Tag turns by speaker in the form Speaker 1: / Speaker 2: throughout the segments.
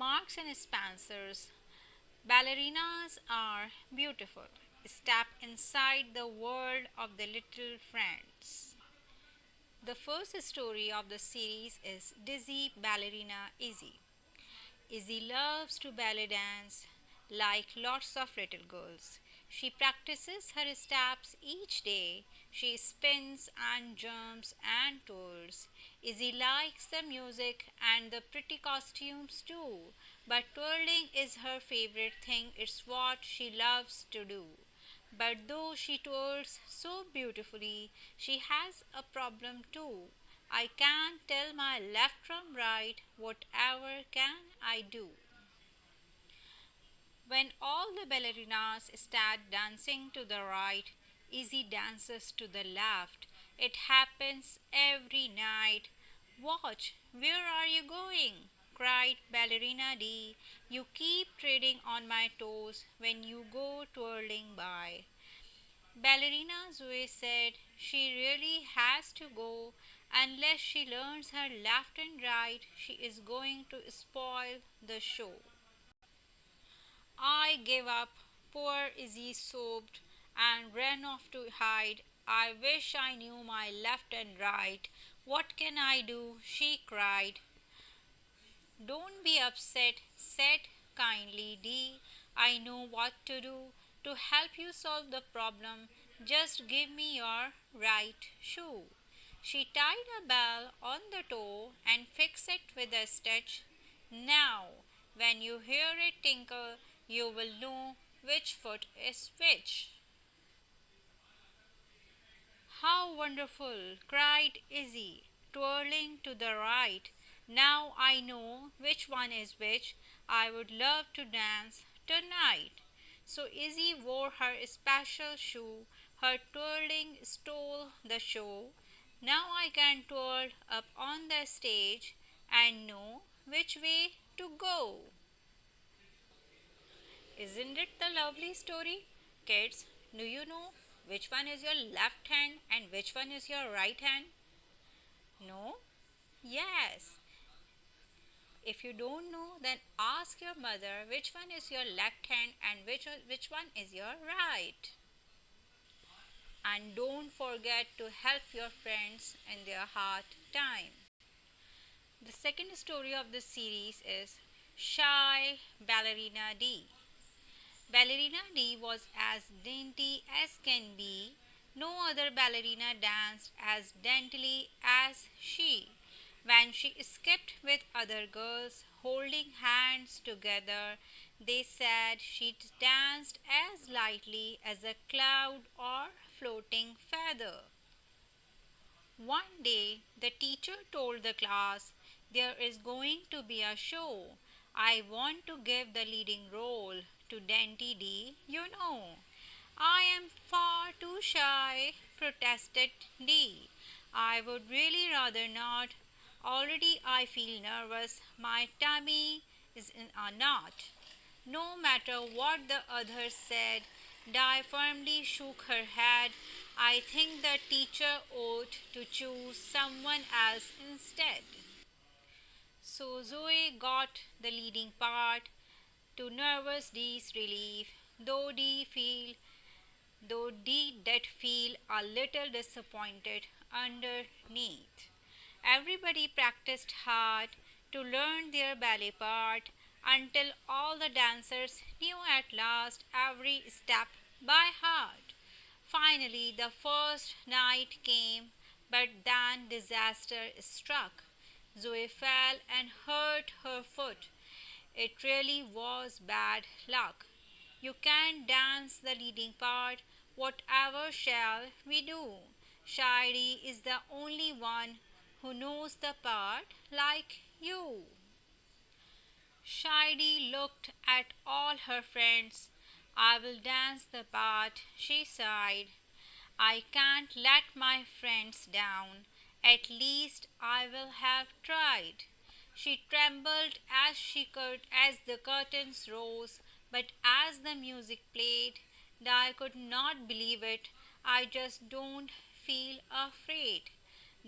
Speaker 1: Marks and Spencer's ballerinas are beautiful. Step inside the world of the little friends. The first story of the series is Dizzy Ballerina Izzy. Izzy loves to ballet dance like lots of little girls. She practices her steps each day. She spins and jumps and twirls. Izzy likes the music and the pretty costumes too, but twirling is her favorite thing. It's what she loves to do. But though she twirls so beautifully, she has a problem too. I can't tell my left from right, whatever can I do? When all the ballerinas start dancing to the right, Izzy dances to the left. It happens every night. Watch, where are you going? Cried Ballerina D. You keep treading on my toes when you go twirling by. Ballerina Zoe said she really has to go. Unless she learns her left and right, she is going to spoil the show. I gave up. Poor Izzy sobbed and ran off to hide. I wish I knew my left and right. What can I do? She cried. Don't be upset, said kindly Dee. I know what to do to help you solve the problem. Just give me your right shoe. She tied a bell on the toe and fixed it with a stitch. Now, when you hear it tinkle, you will know which foot is which. How wonderful! Cried Izzy, twirling to the right. Now I know which one is which. I would love to dance tonight. So Izzy wore her special shoe. Her twirling stole the show. Now I can twirl up on the stage and know which way to go. Isn't it the lovely story? Kids, do you know which one is your left hand and which one is your right hand? No? Yes. If you don't know, then ask your mother which one is your left hand and which one is your right. And don't forget to help your friends in their hard time. The second story of this series is Shy Ballerina D. Ballerina D was as dainty as can be. No other ballerina danced as daintily as she. When she skipped with other girls, holding hands together, they said she danced as lightly as a cloud or floating feather. One day, the teacher told the class, there is going to be a show. I want to give the leading role to Dainty D, you know. I am far too shy, protested D. I would really rather not. Already I feel nervous. My tummy is in a knot. No matter what the others said, Di firmly shook her head. I think the teacher ought to choose someone else instead. So Zoe got the leading part to nervous Dee's relief, though Dee did feel a little disappointed underneath. Everybody practiced hard to learn their ballet part until all the dancers knew at last every step by heart. Finally, the first night came, but then disaster struck. Zoe fell and hurt her foot. It really was bad luck. You can't dance the leading part. Whatever shall we do? Shady is the only one who knows the part like you. Shady looked at all her friends. I will dance the part, she sighed. I can't let my friends down. At least I will have tried. She trembled as the curtains rose, but as the music played, Di could not believe it. I just don't feel afraid.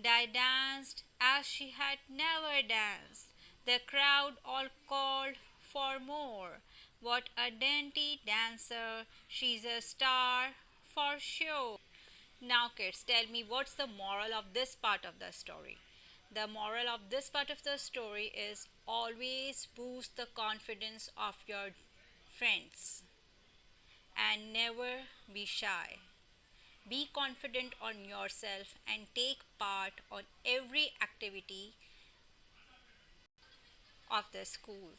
Speaker 1: Di danced as she had never danced. The crowd all called for more. What a dainty dancer! She's a star for sure. Now, kids, tell me what's the moral of this part of the story? The moral of this part of the story is always boost the confidence of your friends and never be shy. Be confident on yourself and take part on every activity of the school.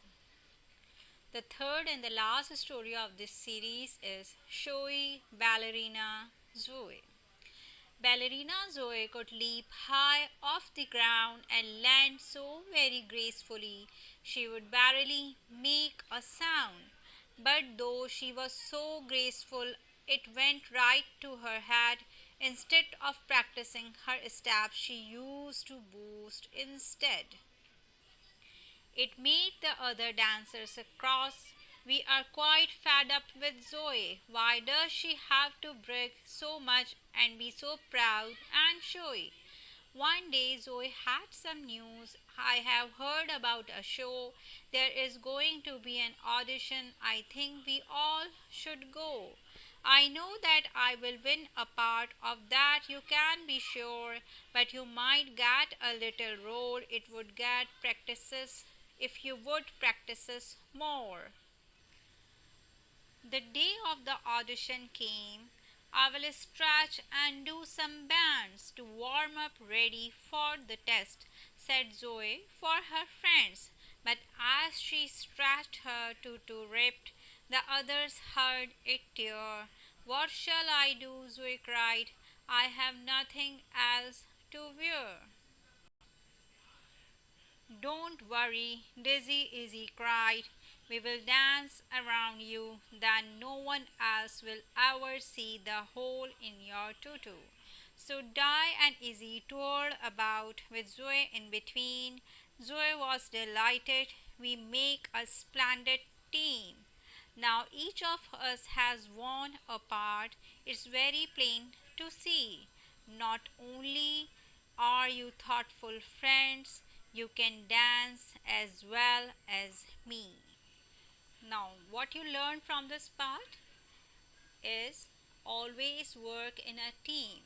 Speaker 1: The third and the last story of this series is Showy Ballerina Zoe. Ballerina Zoe could leap high off the ground and land so very gracefully she would barely make a sound. But though she was so graceful, it went right to her head. Instead of practicing her steps, she used to boast instead. It made the other dancers cross. We are quite fed up with Zoe. Why does she have to brag so much and be so proud and showy? One day Zoe had some news. I have heard about a show. There is going to be an audition. I think we all should go. I know that I will win a part of that, you can be sure, but you might get a little role. It would get practices if you would practices more. The day of the audition came. I will stretch and do some bands to warm up ready for the test, said Zoe for her friends. But as she stretched her tutu ripped, the others heard it tear. What shall I do? Zoe cried. I have nothing else to wear. Don't worry, Dizzy Izzy cried. We will dance around you, then no one else will ever see the hole in your tutu. So Di and Izzy toured about with Zoe in between. Zoe was delighted. We make a splendid team. Now each of us has won a part. It's very plain to see. Not only are you thoughtful friends, you can dance as well as me. Now, what you learn from this part is always work in a team.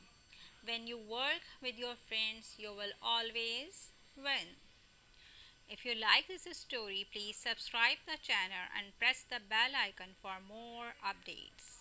Speaker 1: When you work with your friends, you will always win. If you like this story, please subscribe the channel and press the bell icon for more updates.